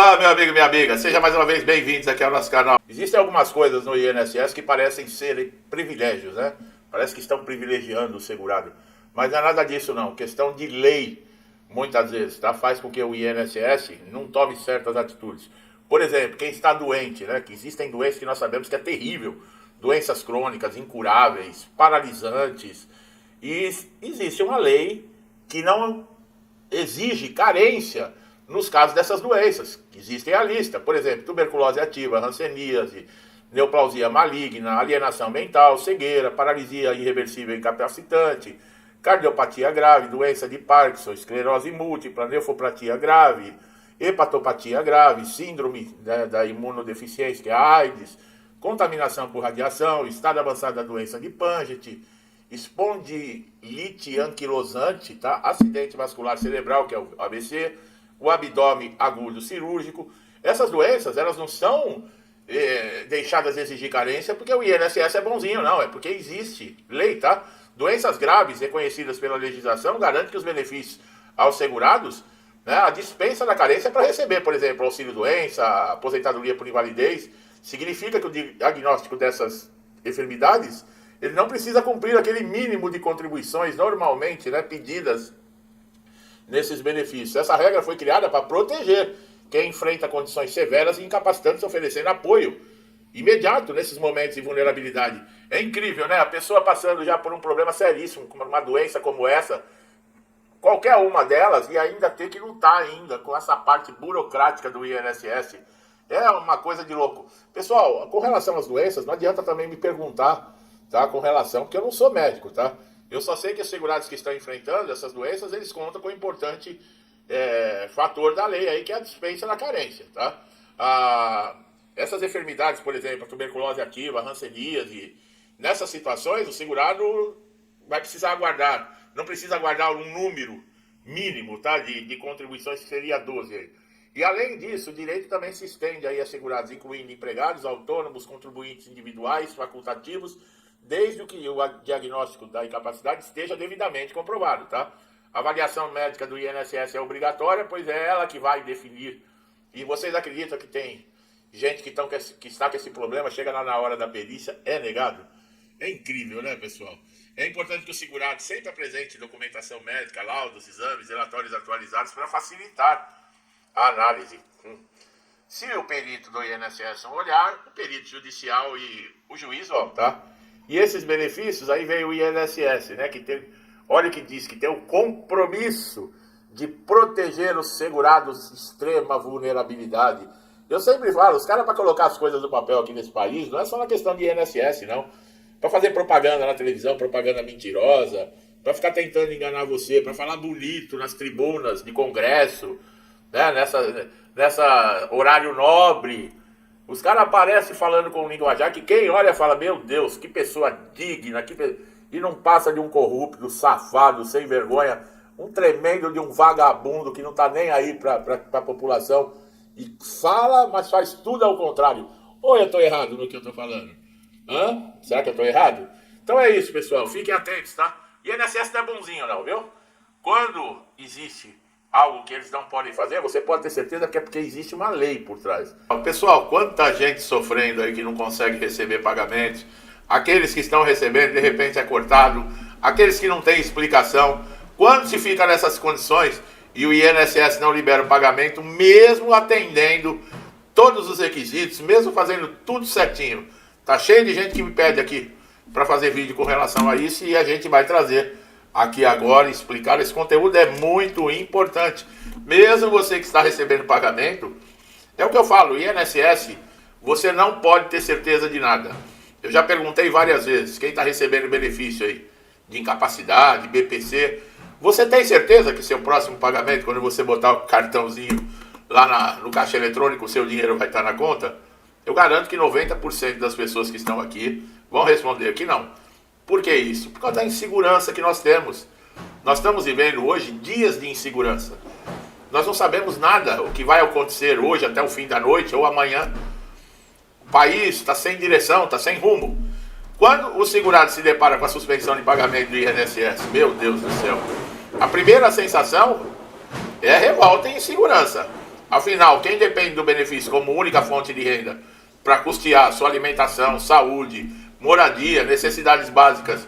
Olá, meu amigo e minha amiga, sejam mais uma vez bem-vindos aqui ao nosso canal. Existem algumas coisas no INSS que parecem serem privilégios, né? Parece que estão privilegiando o segurado, mas não é nada disso não, questão de lei, muitas vezes, tá? Faz com que o INSS não tome certas atitudes. Por exemplo, quem está doente, né? Que existem doenças que nós sabemos que é terrível, doenças crônicas, incuráveis, paralisantes, e existe uma lei que não exige carência nos casos dessas doenças. Existem a lista, por exemplo, tuberculose ativa, hanseníase, neoplasia maligna, alienação mental, cegueira, paralisia irreversível e incapacitante, cardiopatia grave, doença de Parkinson, esclerose múltipla, nefropatia grave, hepatopatia grave, síndrome da imunodeficiência, que é a AIDS, contaminação por radiação, estado avançado da doença de Paget, espondilite anquilosante, tá? Acidente vascular cerebral, que é o AVC, o abdômen agudo cirúrgico. Essas doenças, elas não são deixadas de exigir carência porque o INSS é bonzinho, não. É porque existe lei, tá? Doenças graves reconhecidas pela legislação garantem que os benefícios aos segurados, né, a dispensa da carência para receber, por exemplo, auxílio-doença, aposentadoria por invalidez, significa que o diagnóstico dessas enfermidades, ele não precisa cumprir aquele mínimo de contribuições normalmente, né, pedidas nesses benefícios. Essa regra foi criada para proteger quem enfrenta condições severas e incapacitantes, oferecendo apoio imediato nesses momentos de vulnerabilidade. É incrível, né? A pessoa passando já por um problema seríssimo, como uma doença como essa, qualquer uma delas, e ainda ter que lutar ainda com essa parte burocrática do INSS. É uma coisa de louco. Pessoal, com relação às doenças, não adianta também me perguntar, tá? Com relação, porque eu não sou médico, tá? Eu só sei que os segurados que estão enfrentando essas doenças, eles contam com um importante fator da lei aí, que é a dispensa da carência, tá? Essas enfermidades, por exemplo, a tuberculose ativa, a hanseníase, nessas situações o segurado vai precisar aguardar, não precisa aguardar um número mínimo, tá? De contribuições, que seria 12 aí. E além disso, o direito também se estende aí a segurados, incluindo empregados, autônomos, contribuintes individuais, facultativos, desde que o diagnóstico da incapacidade esteja devidamente comprovado, tá? A avaliação médica do INSS é obrigatória, pois é ela que vai definir. E vocês acreditam que tem gente que está com esse problema, chega lá na hora da perícia, é negado? É incrível, né, pessoal? É importante que o segurado sempre apresente documentação médica, laudos, exames, relatórios atualizados para facilitar a análise. Se o perito do INSS não olhar, o perito judicial e o juiz vão, tá? E esses benefícios, aí veio o INSS, né, que tem, olha que diz que tem o compromisso de proteger os segurados de extrema vulnerabilidade. Eu sempre falo, os caras, para colocar as coisas no papel aqui nesse país, não é só na questão de INSS, não. Para fazer propaganda na televisão, propaganda mentirosa, para ficar tentando enganar você, para falar bonito nas tribunas de congresso, né, nessa horário nobre. Os caras aparecem falando com um linguajar que quem olha fala, meu Deus, que pessoa digna, e não passa de um corrupto, safado, sem vergonha, um tremendo de um vagabundo que não tá nem aí para a população, e fala, mas faz tudo ao contrário. Ou eu tô errado no que eu tô falando? Hã? Será que eu tô errado? Então é isso, pessoal, fiquem atentos, tá? E INSS não é bonzinho não, viu? Quando existe algo que eles não podem fazer, você pode ter certeza que é porque existe uma lei por trás. Pessoal, quanta gente sofrendo aí que não consegue receber pagamentos, aqueles que estão recebendo, de repente é cortado, aqueles que não têm explicação. Quando se fica nessas condições e o INSS não libera o pagamento, mesmo atendendo todos os requisitos, mesmo fazendo tudo certinho, tá cheio de gente que me pede aqui para fazer vídeo com relação a isso, e a gente vai trazer aqui agora, explicar. Esse conteúdo é muito importante. Mesmo você que está recebendo pagamento, é o que eu falo, INSS, você não pode ter certeza de nada. Eu já perguntei várias vezes, quem está recebendo benefício aí, de incapacidade, BPC, você tem certeza que seu próximo pagamento, quando você botar o cartãozinho lá no caixa eletrônico, o seu dinheiro vai estar na conta? Eu garanto que 90% das pessoas que estão aqui vão responder que não. Por que isso? Por causa da insegurança que nós temos. Nós estamos vivendo hoje dias de insegurança. Nós não sabemos nada o que vai acontecer hoje até o fim da noite ou amanhã. O país está sem direção, está sem rumo. Quando o segurado se depara com a suspensão de pagamento do INSS, meu Deus do céu, a primeira sensação é revolta e insegurança. Afinal, quem depende do benefício como única fonte de renda para custear sua alimentação, saúde, moradia, necessidades básicas,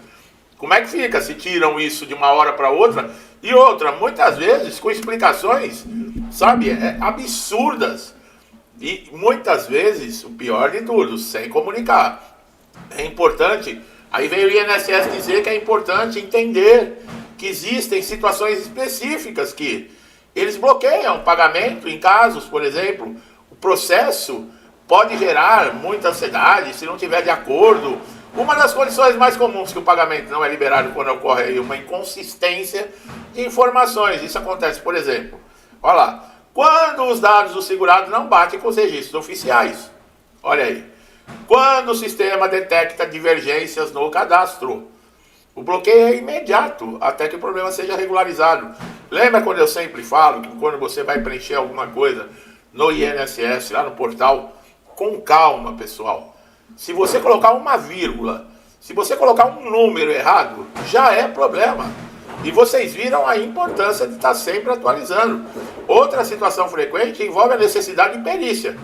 como é que fica se tiram isso de uma hora para outra? E outra, muitas vezes com explicações, sabe, absurdas. E muitas vezes, o pior de tudo, sem comunicar. É importante, aí veio o INSS dizer que é importante entender que existem situações específicas que eles bloqueiam o pagamento em casos, por exemplo, o processo pode gerar muita ansiedade se não tiver de acordo. Uma das condições mais comuns que o pagamento não é liberado quando ocorre aí uma inconsistência de informações. Isso acontece, por exemplo, olha lá, quando os dados do segurado não batem com os registros oficiais. Olha aí. Quando o sistema detecta divergências no cadastro. O bloqueio é imediato, até que o problema seja regularizado. Lembra quando eu sempre falo que quando você vai preencher alguma coisa no INSS, lá no portal, com calma, pessoal. Se você colocar uma vírgula, se você colocar um número errado, já é problema. E vocês viram a importância de estar sempre atualizando. Outra situação frequente envolve a necessidade de perícia.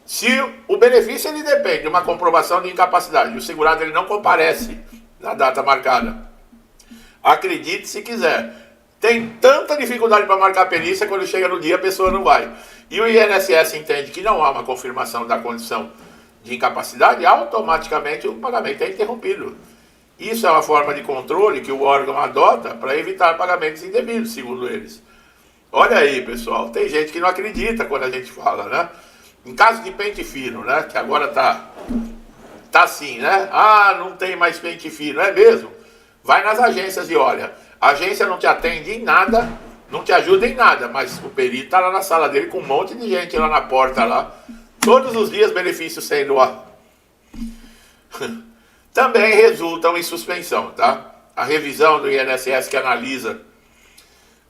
Se o benefício ele depende de uma comprovação de incapacidade e o segurado ele não comparece na data marcada, acredite se quiser, tem tanta dificuldade para marcar a perícia, quando chega no dia a pessoa não vai. E o INSS entende que não há uma confirmação da condição de incapacidade, automaticamente o pagamento é interrompido. Isso é uma forma de controle que o órgão adota para evitar pagamentos indevidos, segundo eles. Olha aí, pessoal, tem gente que não acredita quando a gente fala, né? Em caso de pente fino, né? Que agora tá assim, né? Ah, não tem mais pente fino, é mesmo? Vai nas agências e olha, a agência não te atende em nada, não te ajuda em nada, mas o perito tá lá na sala dele com um monte de gente lá na porta lá, todos os dias benefícios sendo também resultam em suspensão, tá? A revisão do INSS que analisa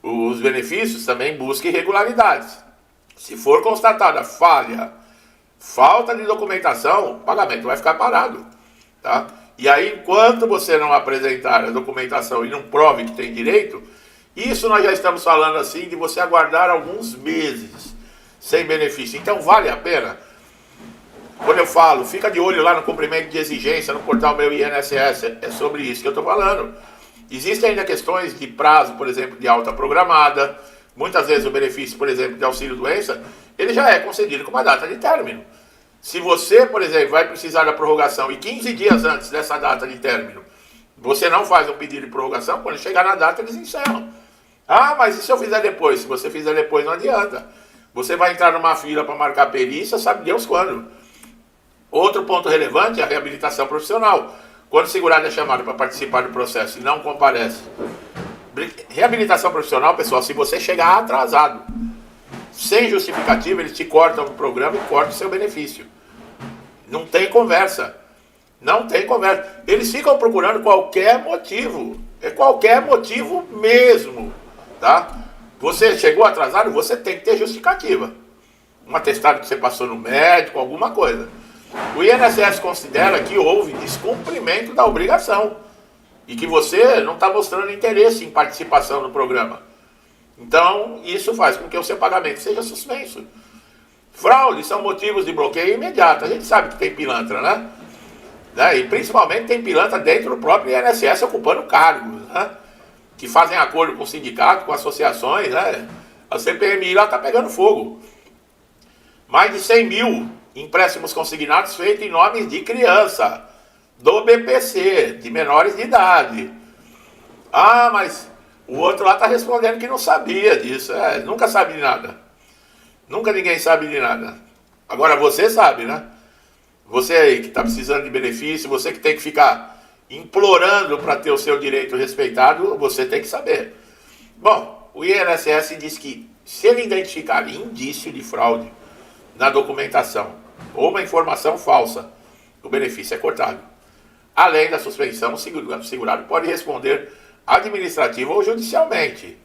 os benefícios também busca irregularidades. Se for constatada falha, falta de documentação, o pagamento vai ficar parado, tá? E aí, enquanto você não apresentar a documentação e não prove que tem direito, isso nós já estamos falando assim de você aguardar alguns meses sem benefício. Então, vale a pena? Quando eu falo, fica de olho lá no cumprimento de exigência no portal Meu INSS, é sobre isso que eu estou falando. Existem ainda questões de prazo, por exemplo, de alta programada. Muitas vezes o benefício, por exemplo, de auxílio-doença, ele já é concedido com uma data de término. Se você, por exemplo, vai precisar da prorrogação e 15 dias antes dessa data de término, você não faz um pedido de prorrogação, quando chegar na data eles encerram. Ah, mas e se eu fizer depois? Se você fizer depois não adianta. Você vai entrar numa fila para marcar perícia, sabe Deus quando. Outro ponto relevante é a reabilitação profissional. Quando o segurado é chamado para participar do processo e não comparece. Reabilitação profissional, pessoal, se você chegar atrasado, sem justificativa, eles te cortam o programa e cortam o seu benefício. Não tem conversa. Não tem conversa. Eles ficam procurando qualquer motivo. É qualquer motivo mesmo. Tá? Você chegou atrasado, você tem que ter justificativa. Um atestado que você passou no médico, alguma coisa. O INSS considera que houve descumprimento da obrigação e que você não está mostrando interesse em participação no programa. Então, isso faz com que o seu pagamento seja suspenso. Fraudes são motivos de bloqueio imediato. A gente sabe que tem pilantra, né? E principalmente tem pilantra dentro do próprio INSS ocupando cargos, né? Que fazem acordo com o sindicato, com associações, né? A CPMI lá está pegando fogo. Mais de 100 mil empréstimos consignados feitos em nome de criança, do BPC, de menores de idade. Ah, mas o outro lá está respondendo que não sabia disso. Nunca sabe de nada. Nunca ninguém sabe de nada. Agora você sabe, né? Você aí que está precisando de benefício, você que tem que ficar implorando para ter o seu direito respeitado, você tem que saber. Bom, o INSS diz que se ele identificar indício de fraude na documentação ou uma informação falsa, o benefício é cortado. Além da suspensão, o segurado pode responder administrativa ou judicialmente.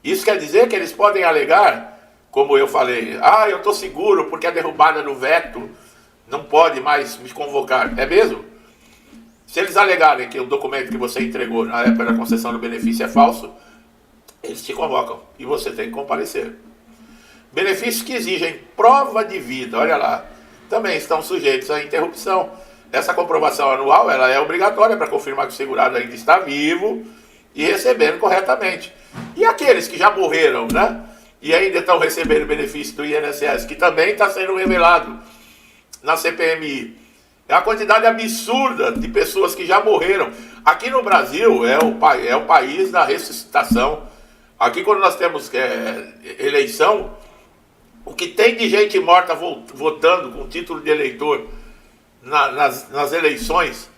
Isso quer dizer que eles podem alegar, como eu falei, eu estou seguro porque a derrubada do veto não pode mais me convocar. É mesmo? Se eles alegarem que o documento que você entregou na época da concessão do benefício é falso, eles te convocam e você tem que comparecer. Benefícios que exigem prova de vida, olha lá, também estão sujeitos à interrupção. Essa comprovação anual, ela é obrigatória para confirmar que o segurado ainda está vivo e recebendo corretamente. E aqueles que já morreram, né? E ainda estão recebendo benefício do INSS, que também está sendo revelado na CPMI. É uma quantidade absurda de pessoas que já morreram. Aqui no Brasil é o país da ressuscitação. Aqui quando nós temos eleição, o que tem de gente morta votando com título de eleitor nas eleições,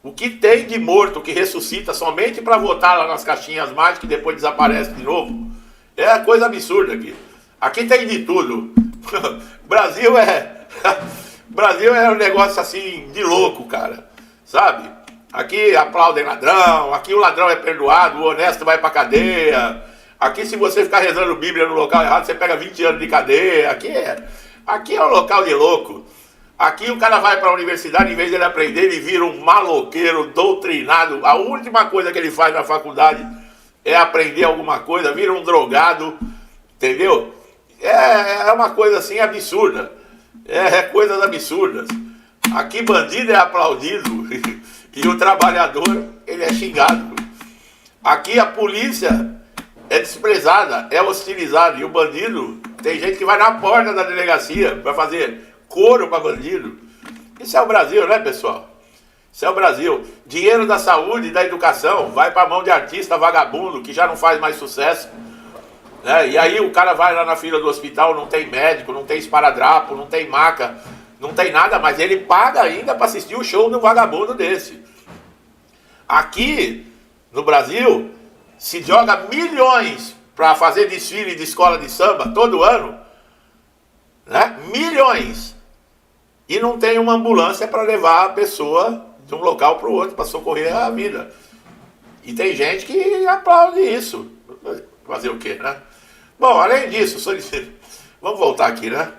o que tem de morto que ressuscita somente para votar lá nas caixinhas mágicas e depois desaparece de novo, é coisa absurda aqui. Aqui tem de tudo. Brasil é um negócio assim de louco, cara, sabe? Aqui aplaudem ladrão, aqui o ladrão é perdoado, o honesto vai pra cadeia. Aqui se você ficar rezando Bíblia no local errado, você pega 20 anos de cadeia. Aqui é um local de louco. Aqui o cara vai para a universidade, em vez de ele aprender, ele vira um maloqueiro, doutrinado. A última coisa que ele faz na faculdade é aprender alguma coisa, vira um drogado, entendeu? É uma coisa assim absurda. Coisas absurdas. Aqui bandido é aplaudido e o trabalhador, ele é xingado. Aqui a polícia é desprezada, é hostilizada. E o bandido, tem gente que vai na porta da delegacia para fazer coro para bandido. Isso é o Brasil, né, pessoal? Isso é o Brasil. Dinheiro da saúde e da educação vai para a mão de artista vagabundo que já não faz mais sucesso, né? E aí o cara vai lá na fila do hospital, não tem médico, não tem esparadrapo, não tem maca, não tem nada, mas ele paga ainda para assistir o show de um vagabundo desse. Aqui no Brasil se joga milhões para fazer desfile de escola de samba todo ano, né? Milhões. E não tem uma ambulância para levar a pessoa de um local para o outro, para socorrer a vida. E tem gente que aplaude isso. Fazer o quê, né? Bom, além disso, vamos voltar aqui, né?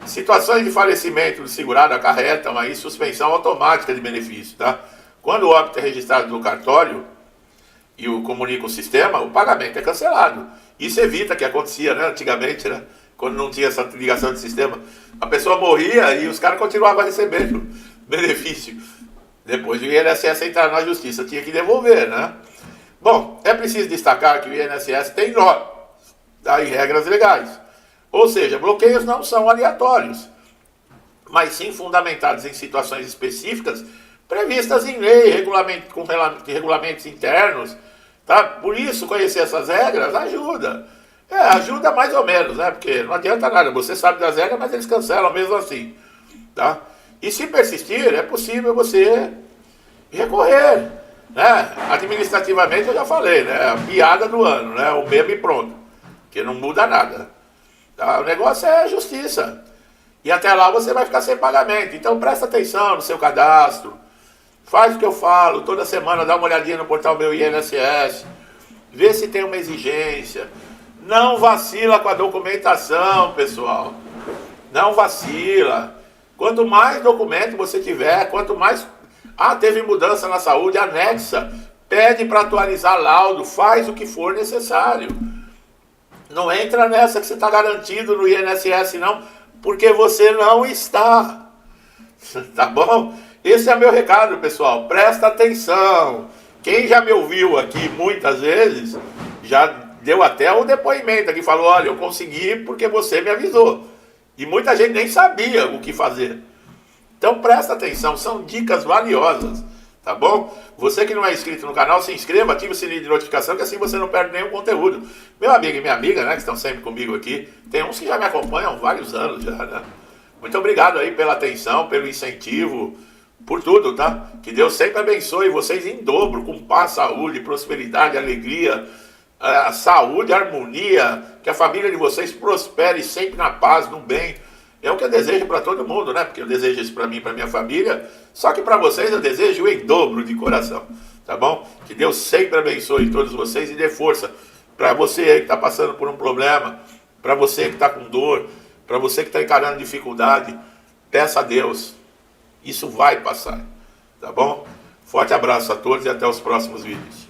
Situações de falecimento do segurado acarretam aí suspensão automática de benefício, tá? Quando o óbito é registrado no cartório e o comunica o sistema, o pagamento é cancelado. Isso evita que acontecia, né, antigamente, né? Quando não tinha essa ligação de sistema, a pessoa morria e os caras continuavam recebendo benefício. Depois o INSS entrar na justiça, tinha que devolver, né? Bom, é preciso destacar que o INSS tem normas, tá, e regras legais. Ou seja, bloqueios não são aleatórios, mas sim fundamentados em situações específicas previstas em lei, com regulamentos internos, tá? Por isso, conhecer essas regras ajuda. Ajuda mais ou menos, né? Porque não adianta nada, você sabe das regras, mas eles cancelam mesmo assim, tá? E se persistir, é possível você recorrer, né? Administrativamente eu já falei, né? A piada do ano, né? O meme pronto, que não muda nada, tá? O negócio é justiça. E até lá você vai ficar sem pagamento. Então presta atenção no seu cadastro, faz o que eu falo, toda semana dá uma olhadinha no portal Meu INSS, vê se tem uma exigência. Não vacila com a documentação, pessoal. Não vacila. Quanto mais documento você tiver, quanto mais... teve mudança na saúde, anexa. Pede para atualizar laudo, faz o que for necessário. Não entra nessa que você está garantido no INSS, não, porque você não está. Tá bom? Esse é meu recado, pessoal. Presta atenção. Quem já me ouviu aqui muitas vezes, já deu até o depoimento aqui, falou, olha, eu consegui porque você me avisou. E muita gente nem sabia o que fazer. Então presta atenção, são dicas valiosas, tá bom? Você que não é inscrito no canal, se inscreva, ative o sininho de notificação, que assim você não perde nenhum conteúdo. Meu amigo e minha amiga, né, que estão sempre comigo aqui, tem uns que já me acompanham há vários anos já, né? Muito obrigado aí pela atenção, pelo incentivo, por tudo, tá? Que Deus sempre abençoe vocês em dobro, com paz, saúde, prosperidade, alegria, saúde, harmonia, que a família de vocês prospere sempre na paz, no bem. É o que eu desejo para todo mundo, né? Porque eu desejo isso para mim, para minha família, só que para vocês eu desejo em dobro de coração, tá bom? Que Deus sempre abençoe todos vocês e dê força para você aí que está passando por um problema, para você que está com dor, para você que está encarando dificuldade, peça a Deus, isso vai passar, tá bom? Forte abraço a todos e até os próximos vídeos.